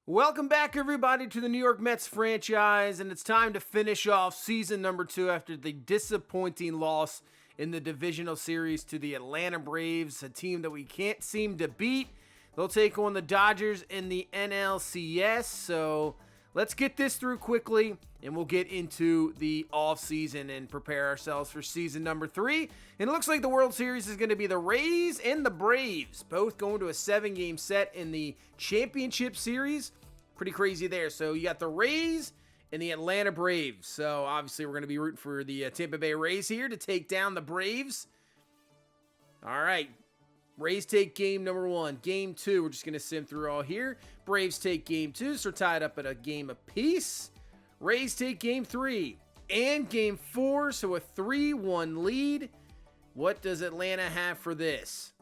Welcome back, everybody, to the New York Mets franchise, and it's time to finish off season number 2 after the disappointing loss in the divisional series to the Atlanta Braves, a team that we can't seem to beat. They'll take on the Dodgers in the NLCS, so let's get this through quickly, and we'll get into the offseason and prepare ourselves for season number 3. And it looks like the World Series is going to be the Rays and the Braves, both going to a 7-game set in the championship series. Pretty crazy there. So you got the Rays and the Atlanta Braves. So obviously we're going to be rooting for the Tampa Bay Rays here to take down the Braves. All right. Rays take game number 1. Game 2, we're just going to sim through all here. Braves take game 2, so we're tied up at a game apiece. Rays take game 3 and game 4, so a 3-1 lead. What does Atlanta have for this?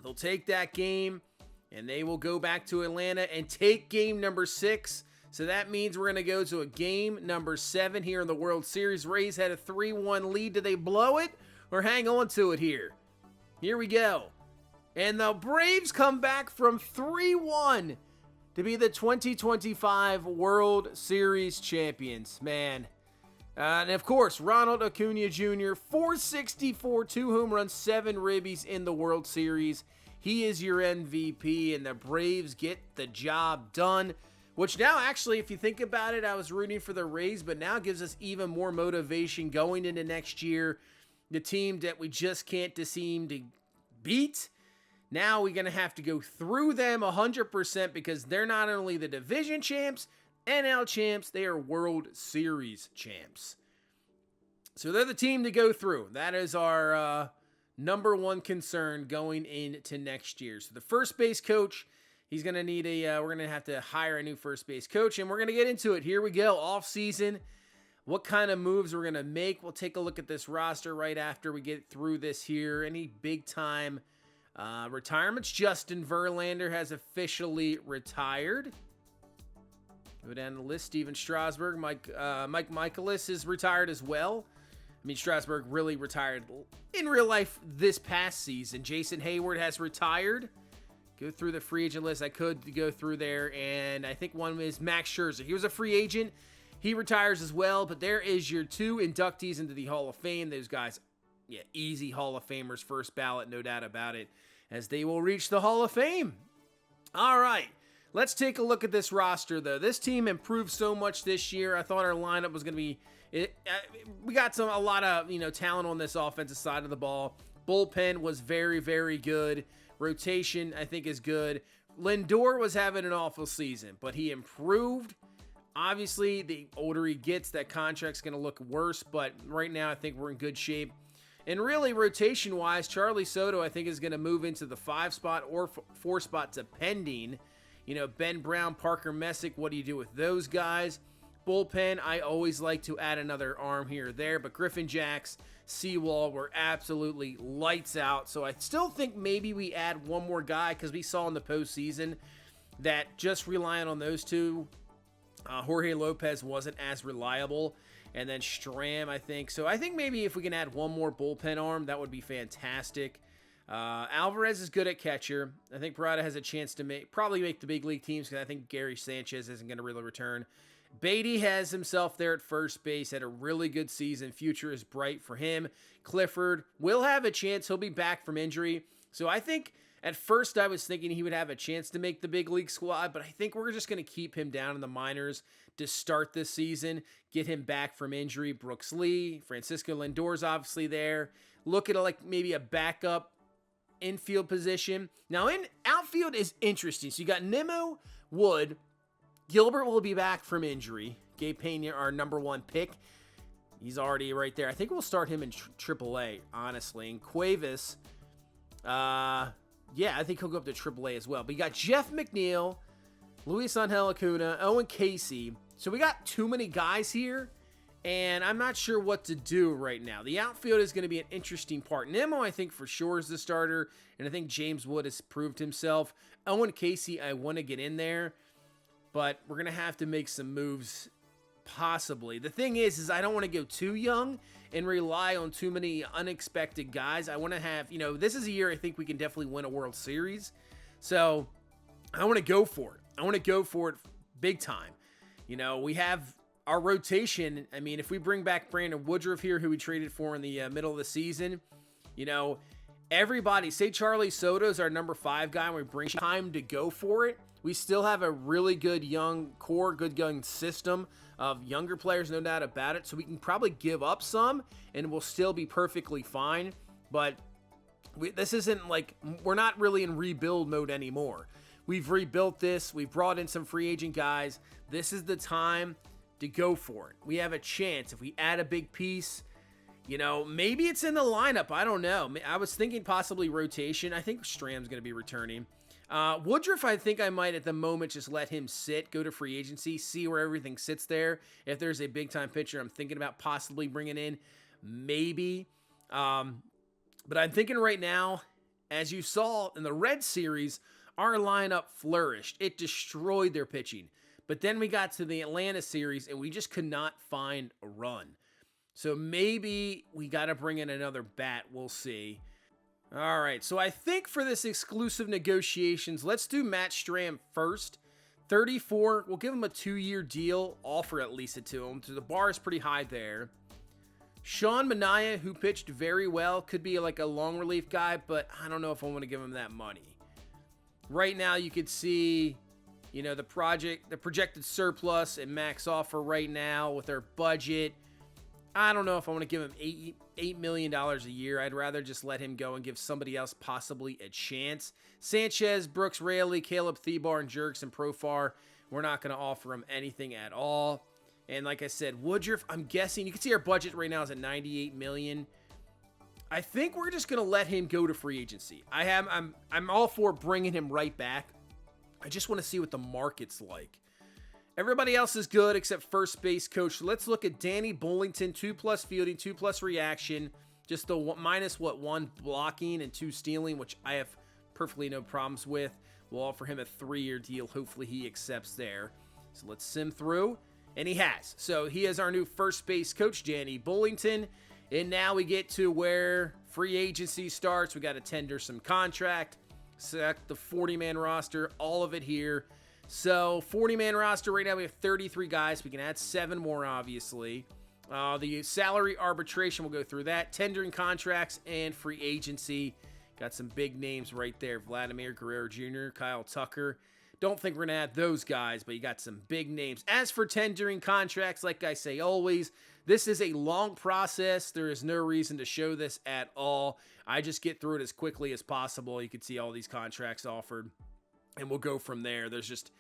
They'll take that game, and they will go back to Atlanta and take game number 6. So that means we're going to go to a game number 7 here in the World Series. Rays had a 3-1 lead. Do they blow it or hang on to it here? Here we go. And the Braves come back from 3-1 to be the 2025 World Series champions. Man. And of course, Ronald Acuna Jr., 464, 2 home runs, 7 ribbies in the World Series. He is your MVP, and the Braves get the job done. Which now, actually, if you think about it, I was rooting for the Rays, but now gives us even more motivation going into next year. The team that we just can't seem to beat. Now we're going to have to go through them 100% because they're not only the division champs, NL champs, they are World Series champs. So they're the team to go through. That is our number one concern going into next year. So the first base coach, he's going to need we're going to have to hire a new first base coach, and we're going to get into it. Here we go, off season. What kind of moves we're going to make? We'll take a look at this roster right after we get through this here. Any big time retirements? Justin Verlander has officially retired. Go down the list. Steven Strasburg, Mike Michaelis is retired as well. I mean, Strasburg really retired in real life this past season. Jason Hayward has retired. Go through the free agent list. I could go through there, and I think one is Max Scherzer. He was a free agent. He retires as well, but there is your 2 inductees into the Hall of Fame. Those guys, yeah, easy Hall of Famers, first ballot, no doubt about it, as they will reach the Hall of Fame. All right, let's take a look at this roster, though. This team improved so much this year. I thought our lineup was going to be... we got a lot of talent on this offensive side of the ball. Bullpen was very, very good. Rotation, I think, is good. Lindor was having an awful season, but he improved. Obviously, the older he gets, that contract's going to look worse, but right now I think we're in good shape. And really, rotation-wise, Charlie Soto, I think, is going to move into the 5 spot or 4 spot, depending. Ben Brown, Parker Messick, what do you do with those guys? Bullpen, I always like to add another arm here or there, but Griffin Jacks, Sewell were absolutely lights out. So I still think maybe we add one more guy because we saw in the postseason that just relying on those two, Jorge Lopez wasn't as reliable. And then Stram, I think. So I think maybe if we can add one more bullpen arm, that would be fantastic. Alvarez is good at catcher. I think Parada has a chance to probably make the big league teams because I think Gary Sanchez isn't going to really return. Beatty has himself there at first base, had a really good season. Future is bright for him. Clifford will have a chance. He'll be back from injury. So I think at first I was thinking he would have a chance to make the big league squad, but I think we're just going to keep him down in the minors to start this season, get him back from injury. Brooks Lee, Francisco Lindor's obviously there. Look at like maybe a backup infield position. Now in outfield is interesting. So you got Nimmo, Wood, Gilbert will be back from injury. Gabe Pena, our number 1 pick. He's already right there. I think we'll start him in AAA, honestly. And Cuevas, I think he'll go up to AAA as well. But you got Jeff McNeil, Luis Angel Acuna, Owen Casey. So we got too many guys here, and I'm not sure what to do right now. The outfield is going to be an interesting part. Nimmo, I think, for sure is the starter, and I think James Wood has proved himself. Owen Casey, I want to get in there, but we're going to have to make some moves, possibly. The thing is I don't want to go too young and rely on too many unexpected guys. I want to have, this is a year I think we can definitely win a World Series. So I want to go for it. I want to go for it big time. We have our rotation. I mean, if we bring back Brandon Woodruff here, who we traded for in the middle of the season, everybody, say Charlie Soto's our number 5 guy, and we bring time to go for it. We still have a really good young core, good young system of younger players, no doubt about it. So we can probably give up some, and we'll still be perfectly fine. But this isn't like, we're not really in rebuild mode anymore. We've rebuilt this. We've brought in some free agent guys. This is the time to go for it. We have a chance. If we add a big piece, maybe it's in the lineup. I don't know. I was thinking possibly rotation. I think Stram's going to be returning. Woodruff, I think I might at the moment just let him sit, go to free agency, see where everything sits there. If there's a big-time pitcher I'm thinking about possibly bringing in, maybe. But I'm thinking right now, as you saw in the Red Series, our lineup flourished. It destroyed their pitching. But then we got to the Atlanta series, and we just could not find a run. So maybe we got to bring in another bat. We'll see. All right, so I think for this exclusive negotiations, let's do Matt Stram first. 34, we'll give him a 2-year deal, offer at least it to him. So the bar is pretty high there. Sean Manaea, who pitched very well, could be like a long relief guy, but I don't know if I want to give him that money. Right now, you could see, the projected surplus and max offer right now with their budget. I don't know if I want to give him $8 million a year. I'd rather just let him go and give somebody else possibly a chance. Sanchez, Brooks Raley, Caleb Thibar, and Jerks Profar, we're not going to offer him anything at all. And like I said, Woodruff, I'm guessing, you can see our budget right now is at $98 million. I think we're just going to let him go to free agency. I'm all for bringing him right back. I just want to see what the market's like. Everybody else is good except first base coach. Let's look at Danny Bullington, 2+ fielding, 2+ reaction. Just the -1 blocking and 2 stealing, which I have perfectly no problems with. We'll offer him a 3-year deal. Hopefully he accepts there. So let's sim through. And he has. So he is our new first base coach, Danny Bullington. And now we get to where free agency starts. We got to tender some contract. Select the 40-man roster. All of it here. So 40-man roster right now, we have 33 guys. We can add 7 more, obviously. The salary arbitration, we'll go through that. Tendering contracts and free agency. Got some big names right there. Vladimir Guerrero Jr., Kyle Tucker. Don't think we're going to add those guys, but you got some big names. As for tendering contracts, like I say always, this is a long process. There is no reason to show this at all. I just get through it as quickly as possible. You can see all these contracts offered, and we'll go from there. There's just,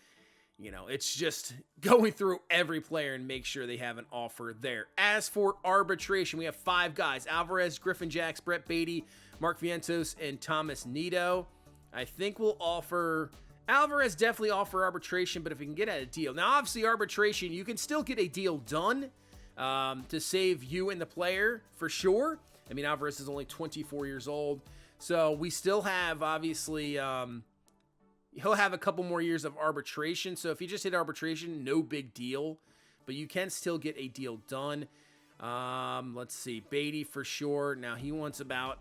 it's just going through every player and make sure they have an offer there. As for arbitration, we have 5 guys. Alvarez, Griffin Jacks, Brett Beatty, Mark Vientos, and Thomas Nido. I think we'll offer... Alvarez definitely offer arbitration, but if we can get a deal. Now, obviously, arbitration, you can still get a deal done to save you and the player, for sure. I mean, Alvarez is only 24 years old. So we still have, obviously, he'll have a couple more years of arbitration. So if you just hit arbitration, no big deal. But you can still get a deal done. Let's see. Beatty, for sure. Now, he wants about...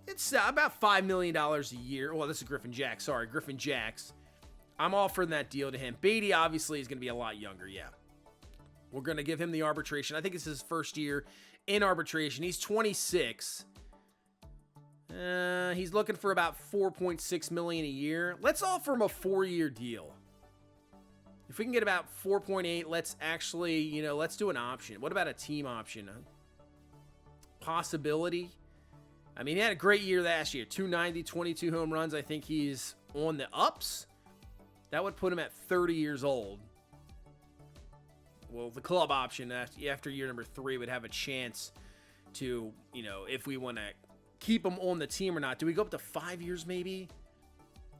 It's about $5 million a year. Well, this is Griffin Jacks. Sorry, Griffin Jacks. I'm offering that deal to him. Beatty, obviously, is going to be a lot younger, yeah. We're going to give him the arbitration. I think it's his first year in arbitration. He's 26. He's looking for about $4.6 million a year. Let's offer him a 4-year deal. If we can get about 4.8, let's actually, let's do an option. What about a team option? Possibility? I mean, he had a great year last year. 290, 22 home runs. I think he's on the ups. That would put him at 30 years old. Well, the club option after year number 3 would have a chance to, if we want to keep him on the team or not. Do we go up to 5 years maybe?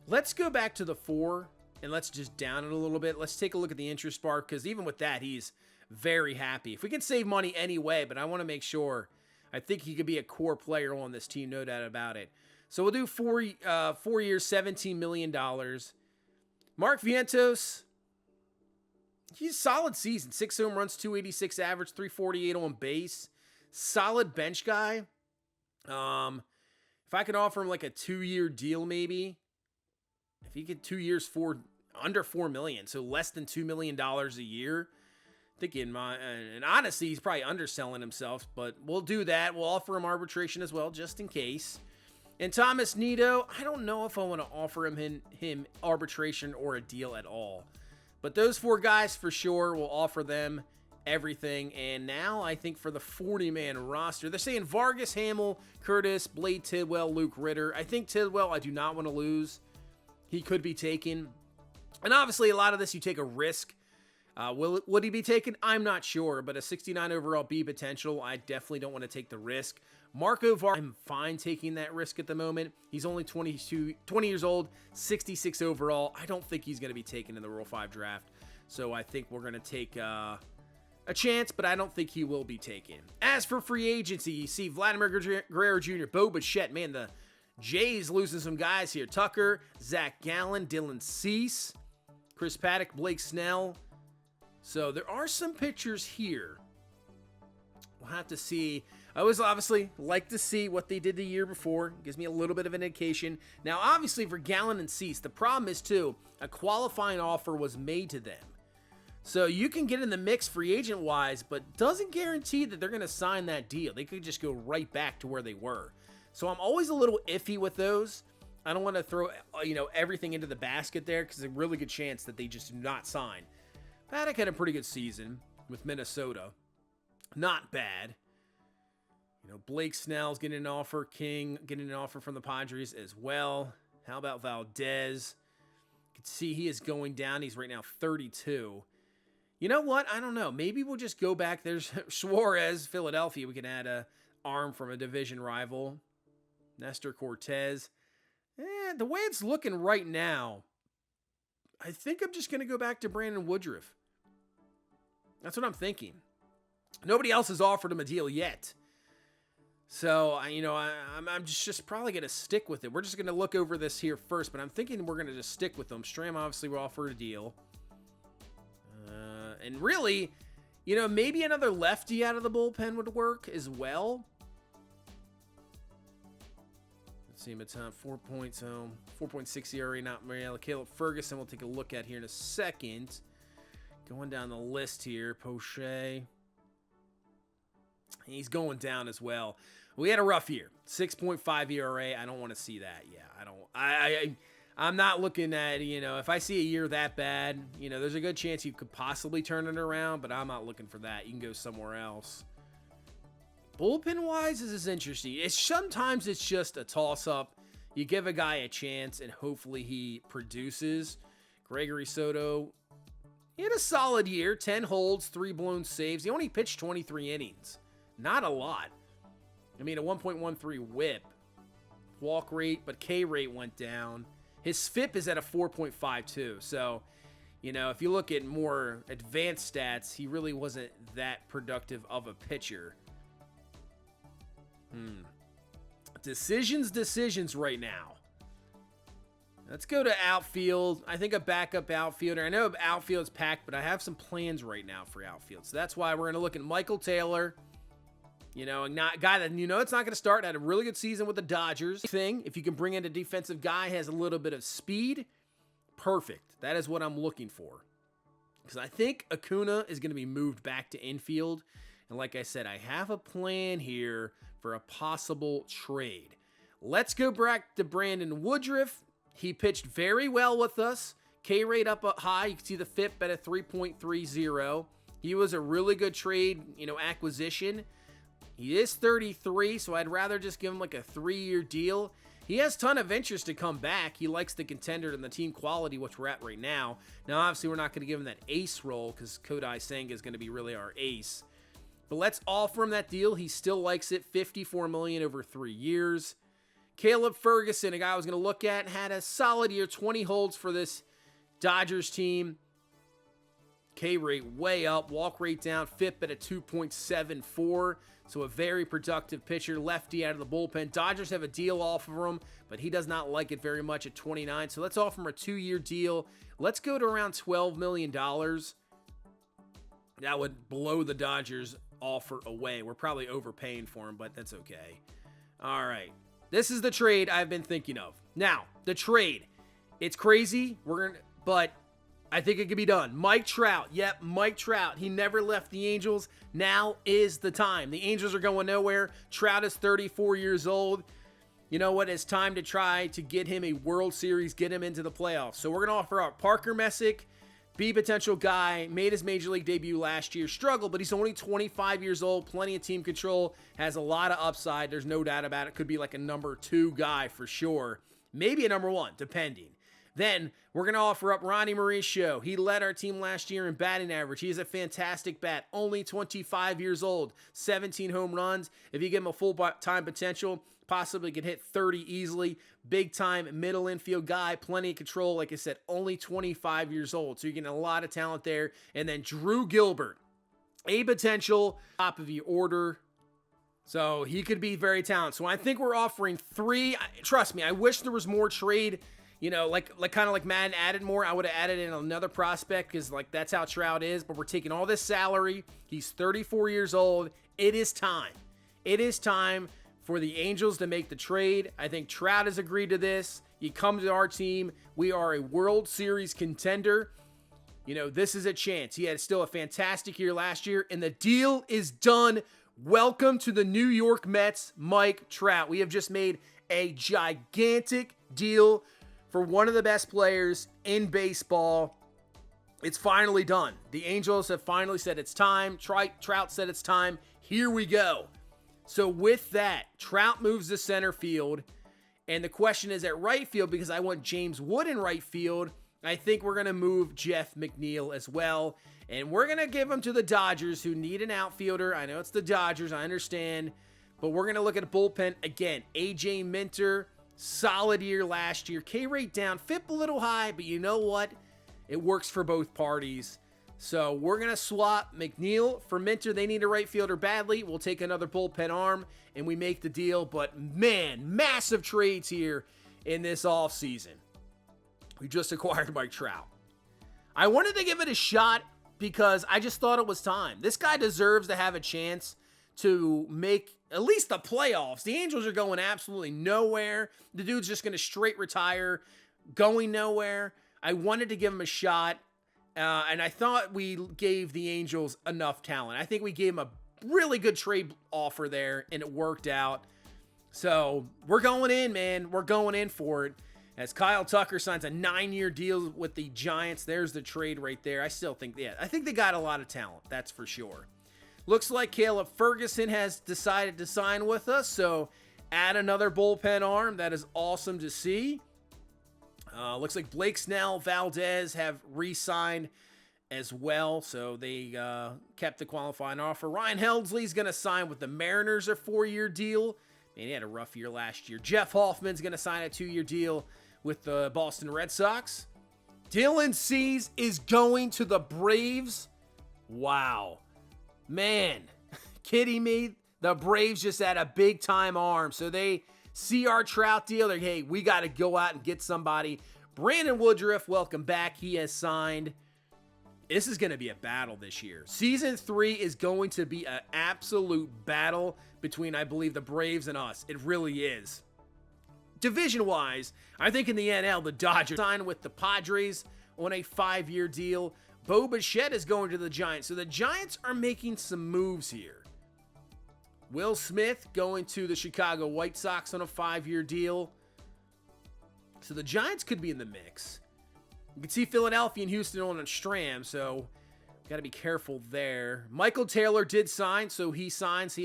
Let's go back to the 4 and let's just down it a little bit. Let's take a look at the interest bar because even with that, he's very happy. If we can save money anyway, but I want to make sure... I think he could be a core player on this team, no doubt about it. So we'll do 4 years, $17 million. Mark Vientos, he's a solid season. 6 home runs, 286 average, 348 on base. Solid bench guy. If I could offer him like a 2-year deal maybe. If he get 2 years, under $4 million, so less than $2 million a year. Thinking and honestly, he's probably underselling himself, but we'll do that. We'll offer him arbitration as well, just in case. And Thomas Nido, I don't know if I want to offer him arbitration or a deal at all. But those 4 guys for sure, will offer them everything. And now I think for the 40-man roster, they're saying Vargas, Hamill, Curtis, Blade Tidwell, Luke Ritter. I think Tidwell, I do not want to lose. He could be taken. And obviously, a lot of this, you take a risk. Would he be taken? I'm not sure, but a 69 overall B potential, I definitely don't want to take the risk. Marco Var, I'm fine taking that risk at the moment. He's only 20 years old, 66 overall. I don't think he's going to be taken in the Rule 5 draft. So I think we're going to take a chance, but I don't think he will be taken. As for free agency, you see Vladimir Guerrero Jr., Bo Bichette. Man, the Jays losing some guys here. Tucker, Zach Gallen, Dylan Cease, Chris Paddock, Blake Snell. So there are some pitchers here. We'll have to see. I always obviously like to see what they did the year before. Gives me a little bit of an indication. Now, obviously, for Gallen and Cease, the problem is, too, a qualifying offer was made to them. So you can get in the mix free agent-wise, but doesn't guarantee that they're going to sign that deal. They could just go right back to where they were. So I'm always a little iffy with those. I don't want to throw everything into the basket there because there's a really good chance that they just do not sign. Paddock had a pretty good season with Minnesota. Not bad. Blake Snell's getting an offer. King getting an offer from the Padres as well. How about Valdez? You can see he is going down. He's right now 32. You know what? I don't know. Maybe we'll just go back. There's Suarez, Philadelphia. We can add a arm from a division rival. Nestor Cortez. The way it's looking right now, I think I'm just going to go back to Brandon Woodruff. That's what I'm thinking. Nobody else has offered him a deal yet. So, I'm just probably going to stick with it. We're just going to look over this here first, but I'm thinking we're going to just stick with them. Stram obviously will offer a deal. And really, maybe another lefty out of the bullpen would work as well. Let's see, Maton, 4.6 ERA, not real. Caleb Ferguson we'll take a look at here in a second. Going down the list here, Poche. He's going down as well. We had a rough year. 6.5 ERA. I don't want to see that. Yeah, I'm not looking at, if I see a year that bad, there's a good chance you could possibly turn it around, but I'm not looking for that. You can go somewhere else. Bullpen-wise, this is interesting. Sometimes it's just a toss-up. You give a guy a chance, and hopefully he produces. Gregory Soto, he had a solid year. 10 holds, 3 blown saves. He only pitched 23 innings. Not a lot. A 1.13 whip. Walk rate, but K rate went down. His FIP is at a 4.52. So, if you look at more advanced stats, he really wasn't that productive of a pitcher. Decisions right now. Let's go to outfield. I think a backup outfielder. I know outfield's packed, but I have some plans right now for outfield. So that's why we're going to look at Michael Taylor. A guy that it's not going to start. Had a really good season with the Dodgers. If you can bring in a defensive guy, has a little bit of speed, perfect. That is what I'm looking for. Because I think Acuna is going to be moved back to infield. And like I said, I have a plan here for a possible trade. Let's go back to Brandon Woodruff. He pitched very well with us. K rate up high. You can see the FIP at a 3.30. He was a really good trade, acquisition. He is 33, so I'd rather just give him like a 3-year deal. He has a ton of interest to come back. He likes the contender and the team quality, which we're at right now. Now, obviously, we're not going to give him that ace role because Kodai Senga is going to be really our ace. But let's offer him that deal. He still likes it. $54 million over 3 years. Caleb Ferguson, a guy I was going to look at, had a solid year. 20 holds for this Dodgers team. K rate way up. Walk rate down. FIP at a 2.74. So a very productive pitcher. Lefty out of the bullpen. Dodgers have a deal off of him, but he does not like it very much at 29. So let's offer him a 2-year deal. Let's go to around $12 million. That would blow the Dodgers offer away. We're probably overpaying for him, but that's okay. All right. This is the trade I've been thinking of. Now, the trade. It's crazy. But I think it could be done. Mike Trout. Yep, Mike Trout. He never left the Angels. Now is the time. The Angels are going nowhere. Trout is 34 years old. You know what? It's time to try to get him a World Series, get him into the playoffs. So we're going to offer up Parker Messick, B potential guy, made his Major League debut last year, struggled, but he's only 25 years old, plenty of team control, has a lot of upside. There's no doubt about it. Could be like a number 2 guy for sure. Maybe a number 1, depending. Then we're going to offer up Ronnie Mauricio. He led our team last year in batting average. He is a fantastic bat, only 25 years old, 17 home runs. If you give him a full-time potential, possibly could hit 30 easily. Big-time middle infield guy, plenty of control. Like I said, only 25 years old, so you're getting a lot of talent there. And then Drew Gilbert, a potential top of your order. So he could be very talented. So I think we're offering 3. Trust me, I wish there was more trade. You know, like kind of like Madden added more. I would have added in another prospect because, like, that's how Trout is. But we're taking all this salary. He's 34 years old. It is time. It is time for the Angels to make the trade. I think Trout has agreed to this. You come to our team. We are a World Series contender. You know, this is a chance. He had still a fantastic year last year, and the deal is done. Welcome to the New York Mets, Mike Trout. We have just made a gigantic deal for one of the best players in baseball. It's finally done. The Angels have finally said it's time. Trout said it's time. Here we go. So with that, Trout moves to center field. And the question is at right field, because I want James Wood in right field, I think we're going to move Jeff McNeil as well. And we're going to give him to the Dodgers, who need an outfielder. I know it's the Dodgers, I understand. But we're going to look at a bullpen. Again, A.J. Minter, solid year last year. K-rate down, FIP a little high, but you know what? It works for both parties. So we're going to swap McNeil for Minter. They need a right fielder badly. We'll take another bullpen arm, and we make the deal. But, man, massive trades here in this offseason. We just acquired Mike Trout. I wanted to give it a shot because I just thought it was time. This guy deserves to have a chance to make at least the playoffs. The Angels are going absolutely nowhere. The dude's just going to straight retire, going nowhere. I wanted to give him a shot, and I thought we gave the Angels enough talent. I think we gave him a really good trade offer there, and it worked out. So we're going in, man. We're going in for it. As Kyle Tucker signs a 9-year deal with the Giants. There's the trade right there. I still think, I think they got a lot of talent. That's for sure. Looks like Caleb Ferguson has decided to sign with us, so add another bullpen arm. That is awesome to see. Looks like Blake Snell, Valdez have re-signed as well, so they kept the qualifying offer. Ryan Helsley's going to sign with the Mariners, a 4-year deal. Man, he had a rough year last year. Jeff Hoffman's going to sign a 2-year deal with the Boston Red Sox. Dylan Cease is going to the Braves. Wow. Man, kidding me? The Braves just had a big-time arm. So they see our Trout deal. They're, hey, we got to go out and get somebody. Brandon Woodruff, welcome back. He has signed. This is going to be a battle this year. Season 3 is going to be an absolute battle between, I believe, the Braves and us. It really is. Division-wise, I think in the NL, the Dodgers signed with the Padres on a 5-year deal. Bo Bichette is going to the Giants. So the Giants are making some moves here. Will Smith going to the Chicago White Sox on a 5-year deal. So the Giants could be in the mix. You can see Philadelphia and Houston on a stram, so got to be careful there. Michael Taylor did sign, so he signs.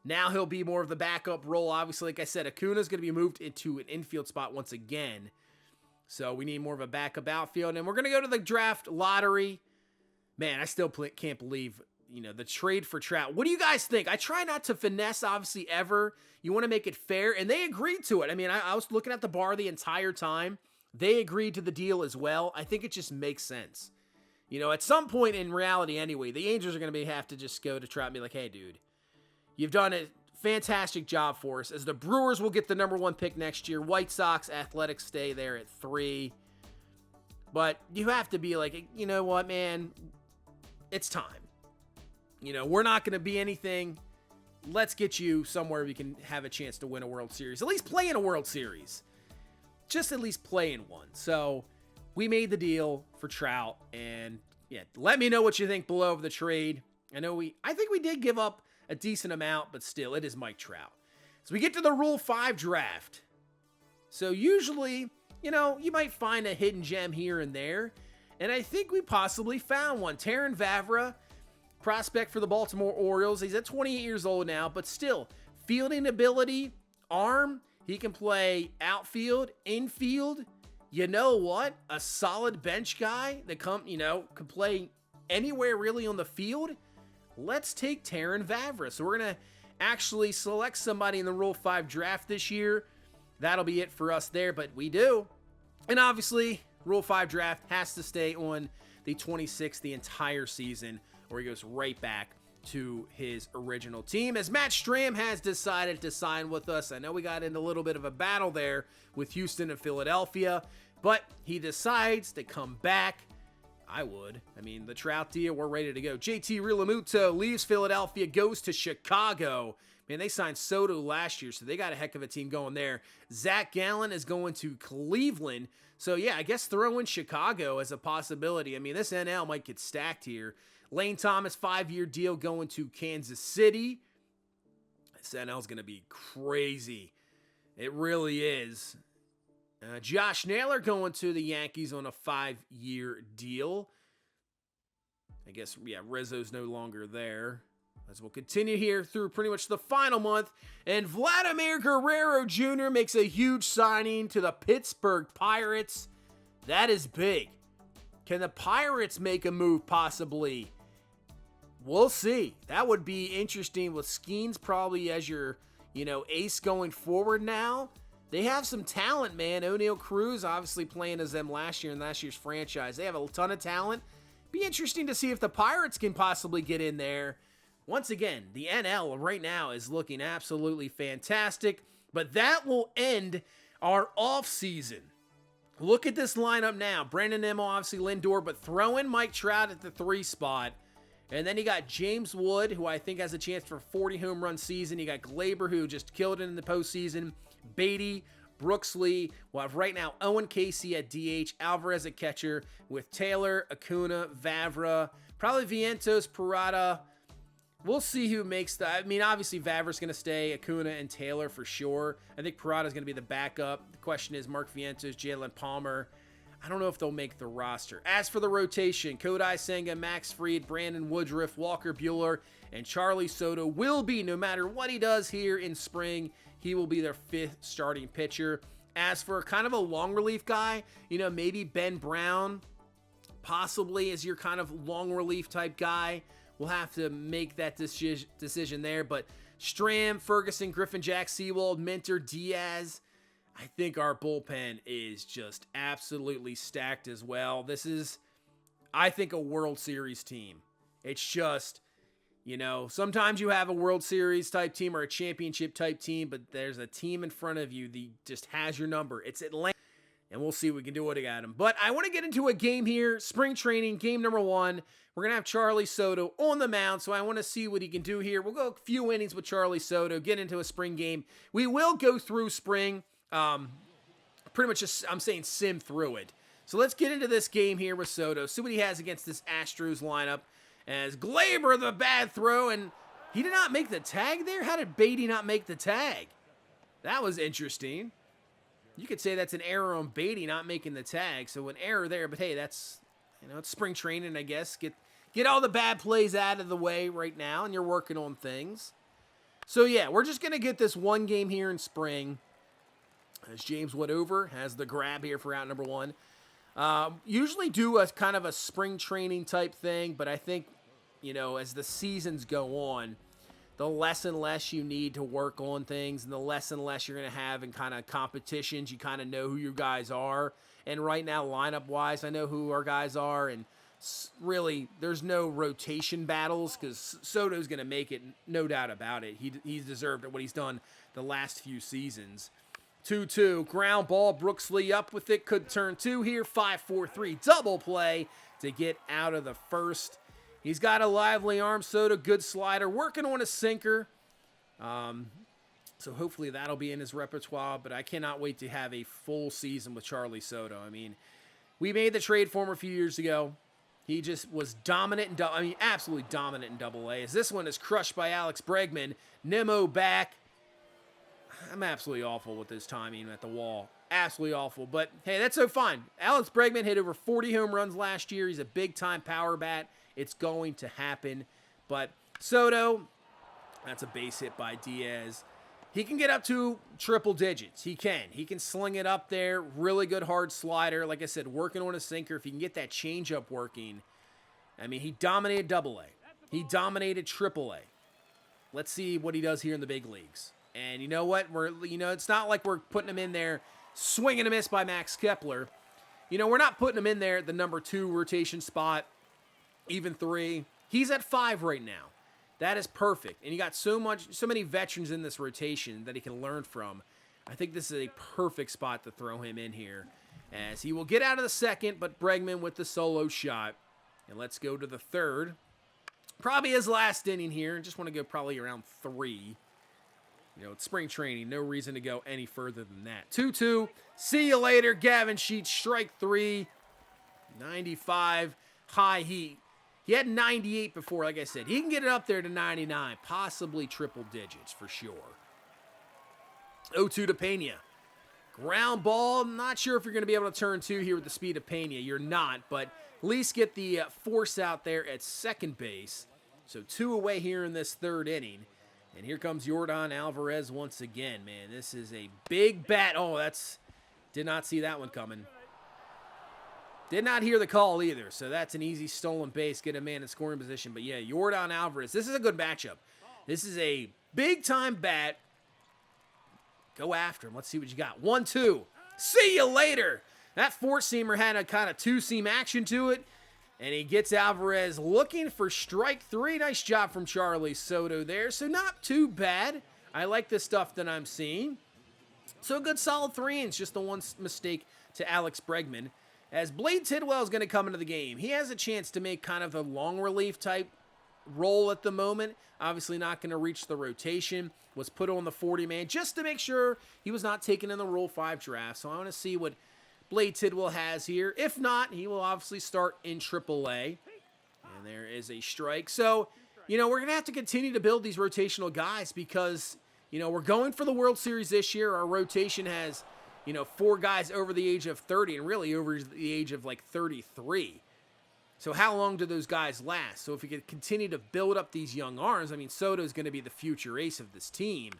Now he'll be more of the backup role. Obviously, like I said, Acuna's going to be moved into an infield spot once again. So we need more of a backup outfield. And we're going to go to the draft lottery. Man, I still can't believe, the trade for Trout. What do you guys think? I try not to finesse, obviously, ever. You want to make it fair. And they agreed to it. I mean, I was looking at the bar the entire time. They agreed to the deal as well. I think it just makes sense. At some point in reality anyway, the Angels are going to have to just go to Trout and be like, hey, dude, you've done a fantastic job for us. As the Brewers will get the number 1 pick next year. White Sox, Athletics stay there at 3. But you have to be like, you know what, man? It's time. We're not going to be anything. Let's get you somewhere we can have a chance to win a World Series. At least play in a World Series. Just at least play in one. So we made the deal for Trout, and yeah, let me know what you think below of the trade. I think we did give up a decent amount, but still, it is Mike Trout. So we get to the Rule 5 draft. So usually, you might find a hidden gem here and there, and I think we possibly found one. Terrin Vavra, prospect for the Baltimore Orioles. He's at 28 years old now, but still, fielding ability, arm, he can play outfield, infield. You know what? A solid bench guy that could play anywhere really on the field. Let's take Terrin Vavra. So we're going to actually select somebody in the Rule 5 draft this year. That'll be it for us there, but we do. And obviously, Rule 5 draft has to stay on the 26th the entire season, or he goes right back to his original team. As Matt Strahm has decided to sign with us. I know we got into a little bit of a battle there with Houston and Philadelphia, but he decides to come back. I would. The Trout deal, we're ready to go. JT Realmuto leaves Philadelphia, goes to Chicago. Man, they signed Soto last year, so they got a heck of a team going there. Zach Gallen is going to Cleveland. So, yeah, I guess throw in Chicago as a possibility. This NL might get stacked here. Lane Thomas, 5-year deal going to Kansas City. This NL is going to be crazy. It really is. Josh Naylor going to the Yankees on a 5-year deal. I guess, yeah, Rizzo's no longer there. As we'll continue here through pretty much the final month. And Vladimir Guerrero Jr. makes a huge signing to the Pittsburgh Pirates. That is big. Can the Pirates make a move possibly? We'll see. That would be interesting with Skeens probably as your, ace going forward now. They have some talent, man. O'Neal Cruz obviously playing as them last year in last year's franchise. They have a ton of talent. Be interesting to see if the Pirates can possibly get in there. Once again, the NL right now is looking absolutely fantastic, but that will end our offseason. Look at this lineup now. Brandon Nimmo, obviously Lindor, but throw in Mike Trout at the 3 spot. And then you got James Wood, who I think has a chance for a 40 home run season. You got Glaber, who just killed it in the postseason. Beatty, Brooks Lee. We'll have right now Owen Casey at DH, Alvarez at catcher, with Taylor, Acuna, Vavra, probably Vientos, Parada. We'll see who makes the... obviously Vavra's going to stay, Acuna and Taylor for sure. I think Parada's going to be the backup. The question is Mark Vientos, Jalen Palmer. I don't know if they'll make the roster. As for the rotation, Kodai Senga, Max Fried, Brandon Woodruff, Walker Buehler, and Charlie Soto will be, no matter what he does here in spring, he will be their 5th starting pitcher. As for kind of a long relief guy, maybe Ben Brown possibly is your kind of long relief type guy. We'll have to make that decision there. But Strahm, Ferguson, Griffin, Jack, Sewald, Minter, Diaz. I think our bullpen is just absolutely stacked as well. This is, I think, a World Series team. It's just, sometimes you have a World Series type team or a championship type team, but there's a team in front of you that just has your number. It's Atlanta, and we'll see what we can do with it at them. But I want to get into a game here, spring training, game number 1. We're going to have Charlie Soto on the mound, so I want to see what he can do here. We'll go a few innings with Charlie Soto, get into a spring game. We will go through spring. Pretty much just, I'm saying sim through it. So let's get into this game here with Soto. See what he has against this Astros lineup. As Glaber, the bad throw, and he did not make the tag there? How did Beatty not make the tag? That was interesting. You could say that's an error on Beatty not making the tag. So an error there, but hey, that's, it's spring training, I guess. Get all the bad plays out of the way right now, and you're working on things. So yeah, we're just going to get this one game here in spring. As James Woodover has the grab here for out number 1. Usually do a kind of a spring training type thing, but I think, as the seasons go on, the less and less you need to work on things, and the less and less you're going to have in kind of competitions. You kind of know who your guys are. And right now, lineup-wise, I know who our guys are, and really, there's no rotation battles because Soto's going to make it, no doubt about it. He's deserved what he's done the last few seasons. 2-2, ground ball, Brooks Lee up with it, could turn 2 here, 5-4-3, double play to get out of the first. He's got a lively arm, Soto, good slider, working on a sinker. So hopefully that'll be in his repertoire, but I cannot wait to have a full season with Charlie Soto. We made the trade for him a few years ago. He just was dominant absolutely dominant in Double A. As this one is crushed by Alex Bregman. Nimmo back. I'm absolutely awful with this timing at the wall. Absolutely awful. But, hey, that's so fine. Alex Bregman hit over 40 home runs last year. He's a big-time power bat. It's going to happen. But Soto, that's a base hit by Diaz. He can get up to triple digits. He can. He can sling it up there. Really good hard slider. Like I said, working on a sinker. If he can get that changeup working. I mean, he dominated Double A. He dominated Triple A. Let's see what he does here in the big leagues. And you know what? It's not like we're putting him in there swing and a miss by Max Kepler. We're not putting him in there at the number 2 rotation spot, even 3. He's at 5 right now. That is perfect. And you got so many veterans in this rotation that he can learn from. I think this is a perfect spot to throw him in here, as he will get out of the second, but Bregman with the solo shot. And let's go to the third. Probably his last inning here. Just want to go probably around 3. It's spring training. No reason to go any further than that. 2-2. See you later, Gavin Sheets. Strike 3. 95. High heat. He had 98 before, like I said. He can get it up there to 99. Possibly triple digits for sure. 0-2 to Pena. Ground ball. Not sure if you're going to be able to turn 2 here with the speed of Pena. You're not, but at least get the force out there at second base. So 2 away here in this third inning. And here comes Yordan Alvarez once again, man. This is a big bat. Oh, did not see that one coming. Did not hear the call either. So that's an easy stolen base. Get a man in scoring position. But yeah, Yordan Alvarez. This is a good matchup. This is a big-time bat. Go after him. Let's see what you got. 1-2. See you later. That four-seamer had a kind of two-seam action to it. And he gets Alvarez looking for strike 3. Nice job from Charlie Soto there. So not too bad. I like the stuff that I'm seeing. So a good solid 3 innings. Just the one mistake to Alex Bregman. As Blade Tidwell is going to come into the game. He has a chance to make kind of a long relief type role at the moment. Obviously not going to reach the rotation. Was put on the 40-man just to make sure he was not taken in the Rule 5 draft. So I want to see what Blade Tidwell has here. If not, he will obviously start in AAA. And there is a strike. So, we're going to have to continue to build these rotational guys because, we're going for the World Series this year. Our rotation has, 4 guys over the age of 30 and really over the age of like 33. So how long do those guys last? So if we could continue to build up these young arms, I mean, Soto's going to be the future ace of this team.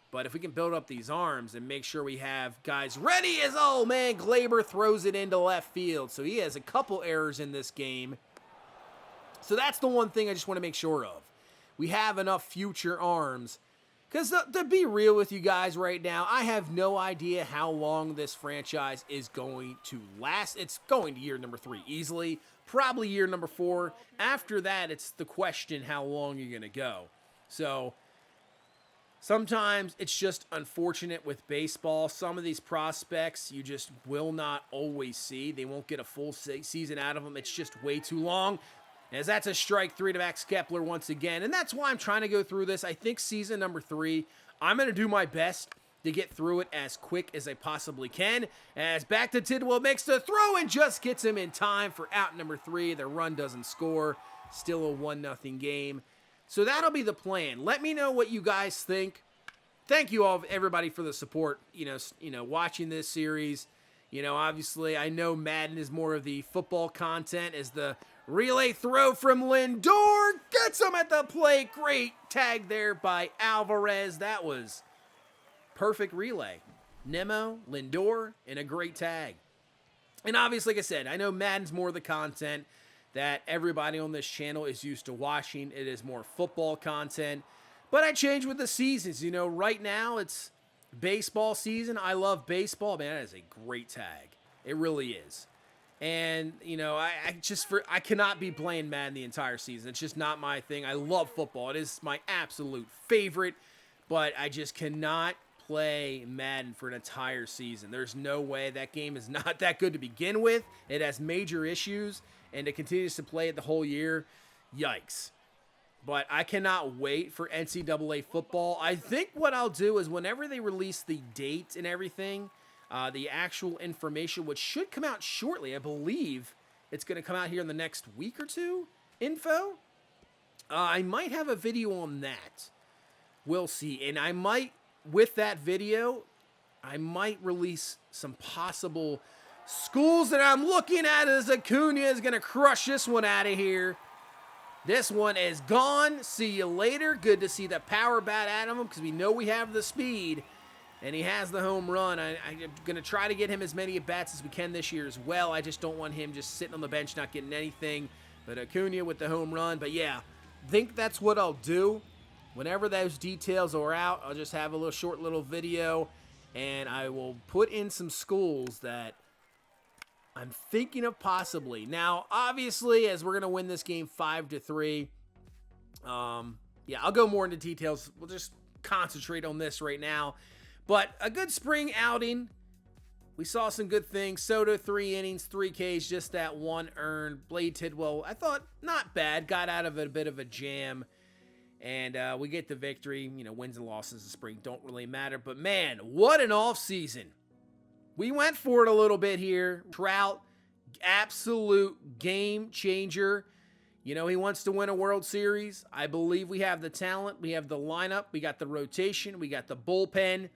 But if we can build up these arms and make sure we have guys ready as, oh man, Glaber throws it into left field. So he has a couple errors in this game. So that's the one thing I just want to make sure of. We have enough future arms. Because to be real with you guys right now, I have no idea how long this franchise is going to last. It's going to year number 3 easily. Probably year number 4. After that, it's the question how long you're going to go. So sometimes it's just unfortunate with baseball. Some of these prospects you just will not always see. They won't get a full season out of them. It's just way too long. As that's a strike 3 to Max Kepler once again. And that's why I'm trying to go through this. I think season number 3, I'm going to do my best to get through it as quick as I possibly can. As back to Tidwell makes the throw and just gets him in time for out number 3. The run doesn't score. Still a 1-0 game. So that'll be the plan. Let me know what you guys think. Thank you all, everybody, for the support. Watching this series. Obviously, I know Madden is more of the football content. As the relay throw from Lindor gets him at the plate. Great tag there by Alvarez. That was perfect relay. Nimmo, Lindor, and a great tag. And obviously, like I said, I know Madden's more the content that everybody on this channel is used to watching. It is more football content. But I change with the seasons. Right now it's baseball season. I love baseball. Man, that is a great tag. It really is. And, I cannot be playing Madden the entire season. It's just not my thing. I love football. It is my absolute favorite. But I just cannot play Madden for an entire season. There's no way. That game is not that good to begin with. It has major issues. And it continues to play it the whole year. Yikes. But I cannot wait for NCAA football. I think what I'll do is whenever they release the date and everything, the actual information, which should come out shortly. I believe it's going to come out here in the next week or two. Info. I might have a video on that. We'll see. And I might, with that video, I might release some possible schools that I'm looking at as Acuna is going to crush this one out of here. This one is gone. See you later. Good to see the power bat at him because we know we have the speed. And he has the home run. I'm going to try to get him as many at-bats as we can this year as well. I just don't want him just sitting on the bench not getting anything. But Acuna with the home run. But yeah, think that's what I'll do. Whenever those details are out, I'll just have a short little video. And I will put in some schools that I'm thinking of possibly. Now, obviously, as we're going to win this game 5-3, yeah, I'll go more into details. We'll just concentrate on this right now. But a good spring outing. We saw some good things. Soto, 3 innings, 3 Ks, just that 1 earned. Blade Tidwell, I thought not bad. Got out of a bit of a jam. And we get the victory. You know, wins and losses in spring don't really matter. But, man, what an offseason. We went for it a little bit here. Trout, absolute game changer. You know, he wants to win a World Series. I believe we have the talent. We have the lineup. We got the rotation. We got the bullpen.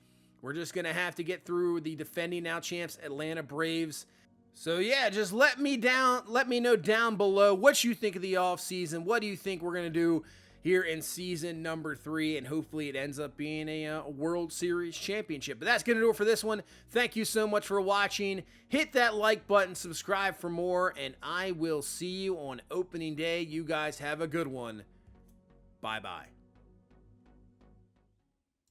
We're just going to have to get through the defending now champs Atlanta Braves. So, yeah, just let me know down below what you think of the offseason. What do you think we're going to do here in season number 3, and hopefully it ends up being a World Series championship. But that's going to do it for this one. Thank you so much for watching. Hit that like button, subscribe for more, and I will see you on opening day. You guys have a good one. Bye-bye.